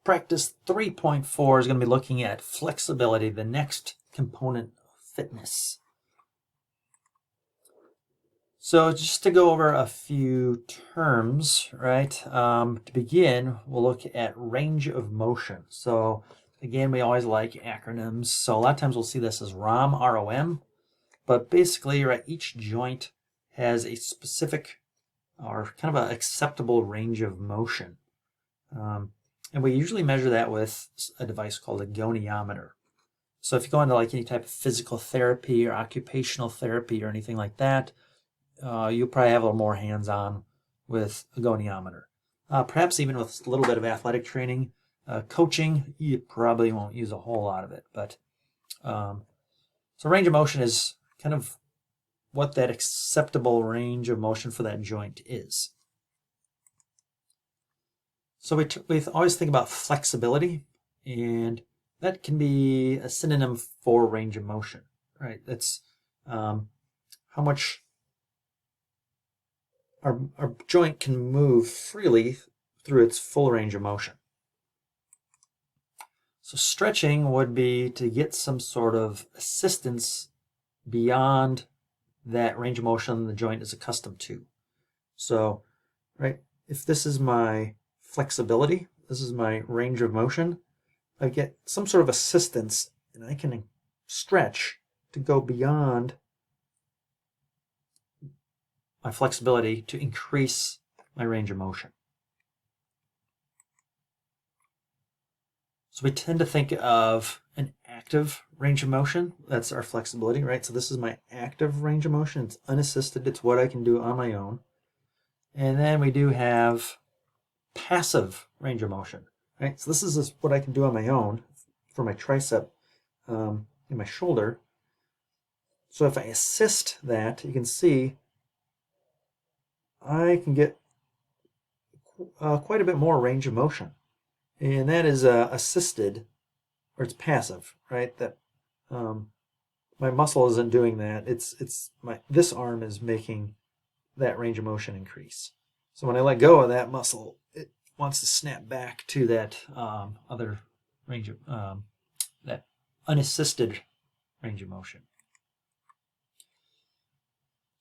Practice 3.4 is going to be looking at flexibility, the next component of fitness. So just to go over a few terms, right? To begin, we'll look at range of motion. So again, we always like acronyms. So a lot of times we'll see this as ROM, R-O-M. But basically, right, each joint has a specific or kind of an acceptable range of motion. And we usually measure that with a device called a goniometer. So if you go into like any type of physical therapy or occupational therapy or anything like that, you'll probably have a little more hands-on with a goniometer. Perhaps even with a little bit of athletic training. Coaching, you probably won't use a whole lot of it. But so range of motion is kind of what that acceptable range of motion for that joint is. So we always think about flexibility, and that can be a synonym for range of motion, right? That's how much our joint can move freely through its full range of motion. So stretching would be to get some sort of assistance beyond that range of motion the joint is accustomed to. So, right, if this is my flexibility, this is my range of motion, I get some sort of assistance and I can stretch to go beyond my flexibility to increase my range of motion. So we tend to think of an active range of motion. That's our flexibility, right? So this is my active range of motion. It's unassisted. It's what I can do on my own. And then we do have passive range of motion, right? So this is what I can do on my own for my tricep and my shoulder. So if I assist that, you can see I can get quite a bit more range of motion. And that is assisted, or it's passive, right? That my muscle isn't doing that. This arm is making that range of motion increase. So when I let go of that muscle, it wants to snap back to that other range of that unassisted range of motion.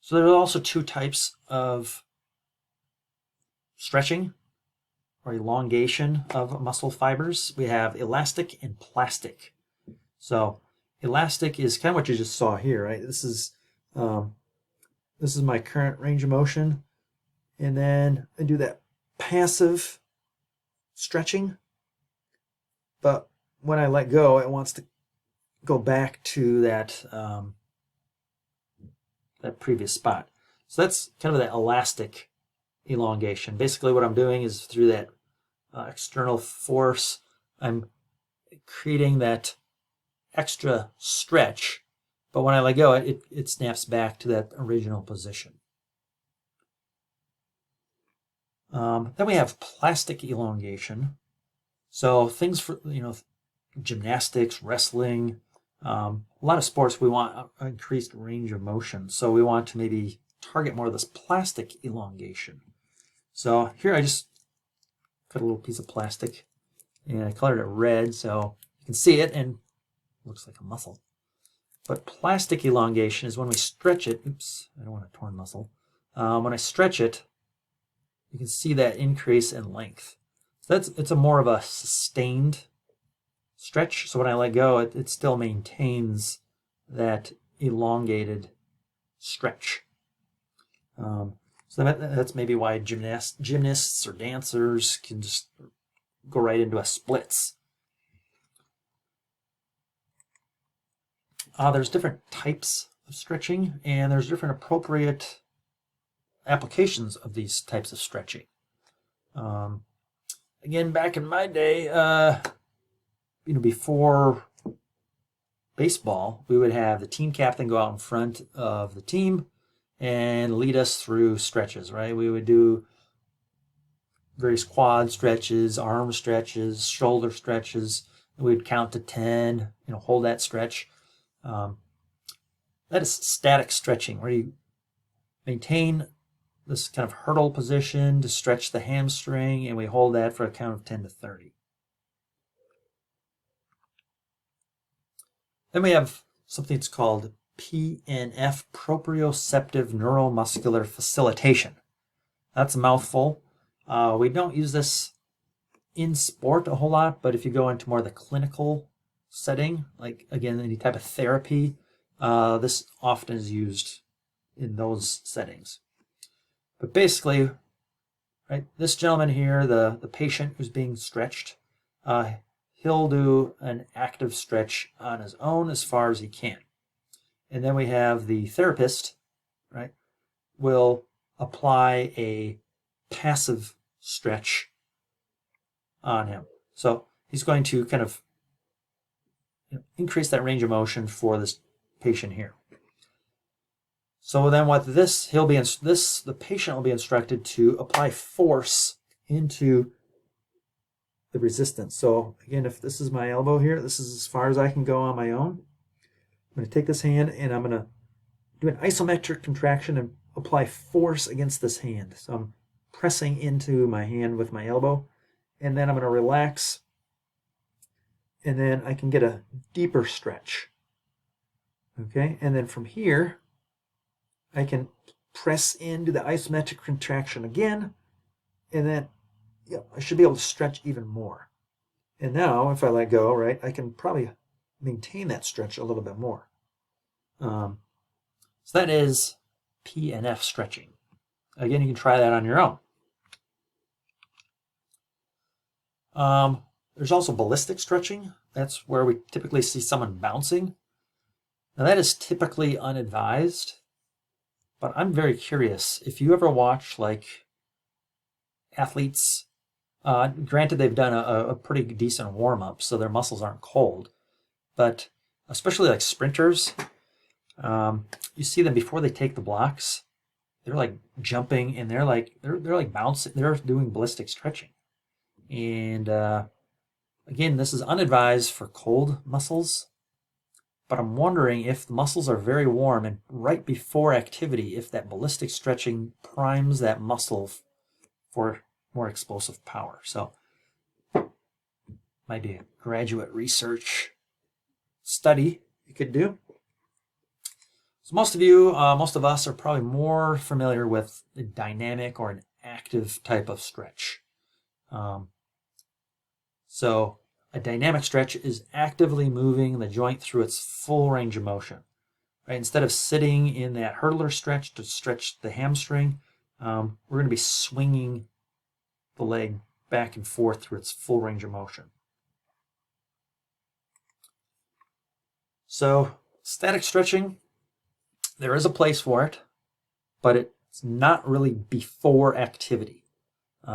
So there are also two types of stretching or elongation of muscle fibers. We have elastic and plastic. So elastic is kind of what you just saw here, right? This is my current range of motion, and then I do that passive stretching, but when I let go, it wants to go back to that that previous spot. So that's kind of that elastic elongation. Basically what I'm doing is through that external force, I'm creating that extra stretch, but when I let go, it snaps back to that original position. Then we have plastic elongation. So things for, gymnastics, wrestling, a lot of sports, we want increased range of motion. So we want to maybe target more of this plastic elongation. So here I just cut a little piece of plastic and I colored it red so you can see it and it looks like a muscle. But plastic elongation is when we stretch it. Oops, I don't want a torn muscle. When I stretch it, you can see that increase in length. So it's a more of a sustained stretch. So when I let go, it still maintains that elongated stretch. So that's maybe why gymnasts or dancers can just go right into a splits. There's different types of stretching, and there's different appropriate applications of these types of stretching. Again, back in my day, before baseball, we would have the team captain go out in front of the team and lead us through stretches, right? We would do various quad stretches, arm stretches, shoulder stretches. We'd count to 10, hold that stretch. That is static stretching, where you maintain this kind of hurdle position to stretch the hamstring, and we hold that for a count of 10 to 30. Then we have something that's called PNF, proprioceptive neuromuscular facilitation. That's a mouthful. We don't use this in sport a whole lot, but if you go into more of the clinical setting, like again, any type of therapy, this often is used in those settings. But basically, right, this gentleman here, the patient who's being stretched, he'll do an active stretch on his own as far as he can. And then we have the therapist, right, will apply a passive stretch on him. So he's going to kind of increase that range of motion for this patient here. So then what the patient will be instructed to apply force into the resistance. So again, if this is my elbow here, this is as far as I can go on my own. I'm going to take this hand and I'm going to do an isometric contraction and apply force against this hand. So I'm pressing into my hand with my elbow, and then I'm going to relax, and then I can get a deeper stretch. Okay, and then from here, I can press into the isometric contraction again, and then I should be able to stretch even more. And now, if I let go, right, I can probably maintain that stretch a little bit more. So that is PNF stretching. Again, you can try that on your own. There's also ballistic stretching. That's where we typically see someone bouncing. Now that is typically unadvised, but I'm very curious. If you ever watch like athletes, granted they've done a pretty decent warm-up, so their muscles aren't cold, but especially like sprinters, you see them before they take the blocks, they're like jumping and they're like bouncing, they're doing ballistic stretching. And again, this is unadvised for cold muscles, but I'm wondering if the muscles are very warm and right before activity, if that ballistic stretching primes that muscle for more explosive power. So might be a graduate research study you could do. So most of us are probably more familiar with a dynamic or an active type of stretch. So a dynamic stretch is actively moving the joint through its full range of motion. Right? Instead of sitting in that hurdler stretch to stretch the hamstring, we're going to be swinging the leg back and forth through its full range of motion. So static stretching, there is a place for it, but it's not really before activity.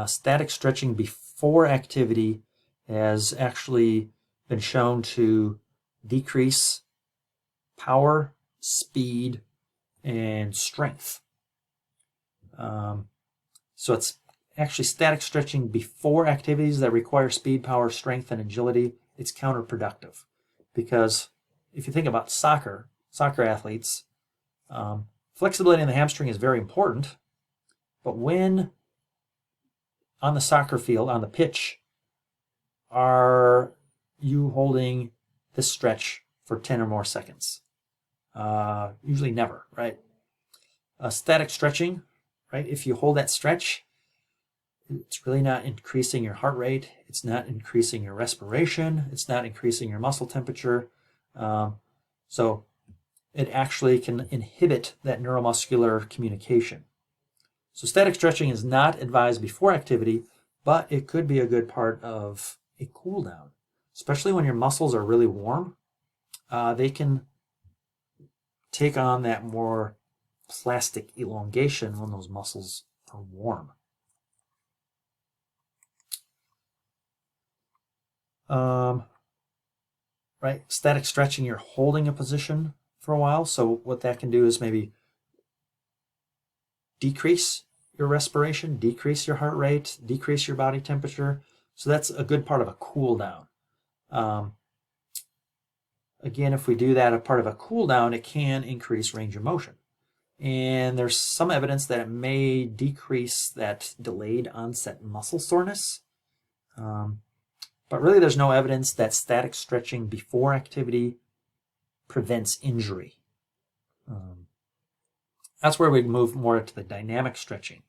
Static stretching before activity has actually been shown to decrease power, speed, and strength. So it's actually static stretching before activities that require speed, power, strength, and agility. It's counterproductive because if you think about soccer athletes, flexibility in the hamstring is very important, but when on the soccer field, on the pitch, are you holding this stretch for 10 or more seconds? Usually never, right? Static stretching, right? If you hold that stretch, it's really not increasing your heart rate. It's not increasing your respiration. It's not increasing your muscle temperature. So it actually can inhibit that neuromuscular communication. So static stretching is not advised before activity, but it could be a good part of a cool down, especially when your muscles are really warm. They can take on that more plastic elongation when those muscles are warm. Right, static stretching, you're holding a position for a while, so what that can do is maybe decrease your respiration, decrease your heart rate, decrease your body temperature. So that's a good part of a cool down. Again, if we do that as part of a cool down, it can increase range of motion. And there's some evidence that it may decrease that delayed onset muscle soreness. But really there's no evidence that static stretching before activity prevents injury. That's where we move more to the dynamic stretching.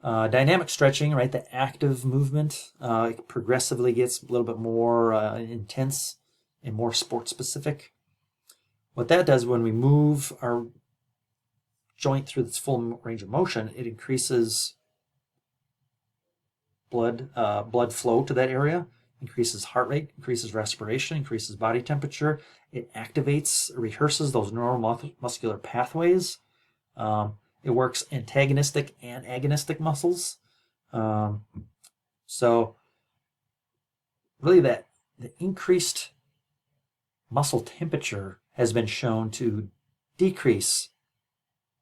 Dynamic stretching, right, the active movement, it progressively gets a little bit more intense and more sport specific. What that does when we move our joint through its full range of motion, it increases blood flow to that area, increases heart rate, increases respiration, increases body temperature. It activates, rehearses those neuromuscular pathways. It works antagonistic and agonistic muscles. So really the increased muscle temperature has been shown to decrease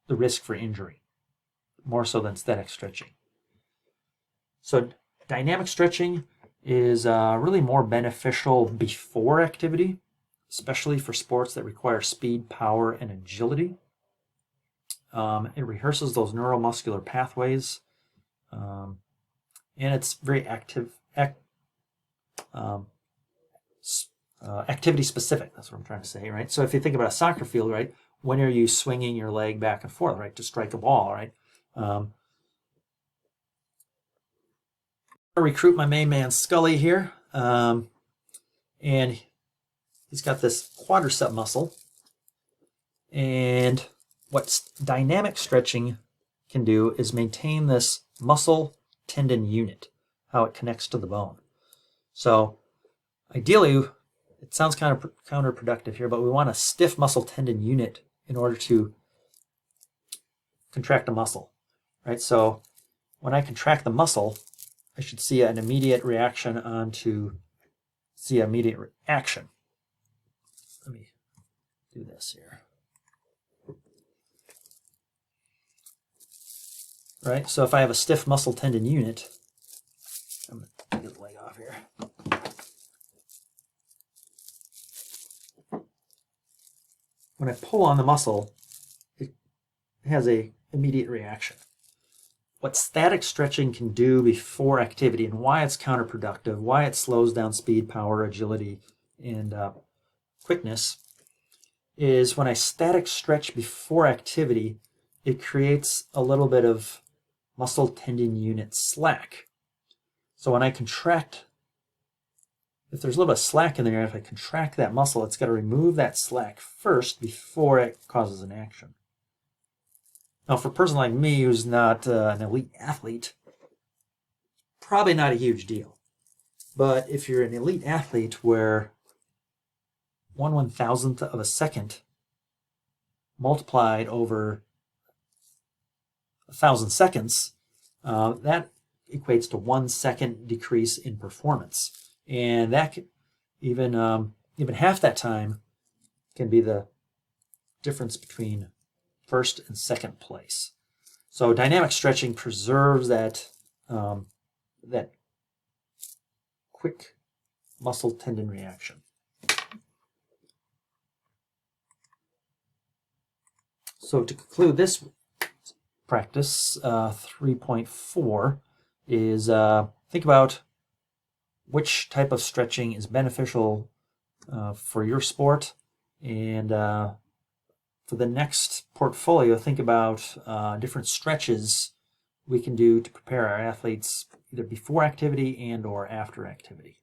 the risk for injury, more so than static stretching. So dynamic stretching is really more beneficial before activity, especially for sports that require speed, power, and agility. It rehearses those neuromuscular pathways, and it's very activity specific. That's what I'm trying to say, right? So if you think about a soccer field, right, when are you swinging your leg back and forth, right, to strike a ball, right? I recruit my main man Scully here, and he's got this quadricep muscle, and what dynamic stretching can do is maintain this muscle tendon unit, how it connects to the bone. So ideally, it sounds kind of counterproductive here, but we want a stiff muscle tendon unit in order to contract a muscle, right? So when I contract the muscle, I should see an immediate reaction immediate action. Let me do this here. Right, so if I have a stiff muscle tendon unit, I'm going to get the leg off here. When I pull on the muscle, it has an immediate reaction. What static stretching can do before activity and why it's counterproductive, why it slows down speed, power, agility, and quickness, is when I static stretch before activity, it creates a little bit of muscle tendon unit slack. So when I contract, if there's a little bit of slack in there, if I contract that muscle, it's got to remove that slack first before it causes an action. Now, for a person like me who's not an elite athlete, probably not a huge deal. But if you're an elite athlete where 1/1000th of a second multiplied over 1,000 seconds, that equates to 1 second decrease in performance. And that even half that time can be the difference between first and second place. So dynamic stretching preserves that quick muscle tendon reaction. So to conclude this practice, 3.4 is think about which type of stretching is beneficial for your sport, and for the next portfolio, think about different stretches we can do to prepare our athletes either before activity and or after activity.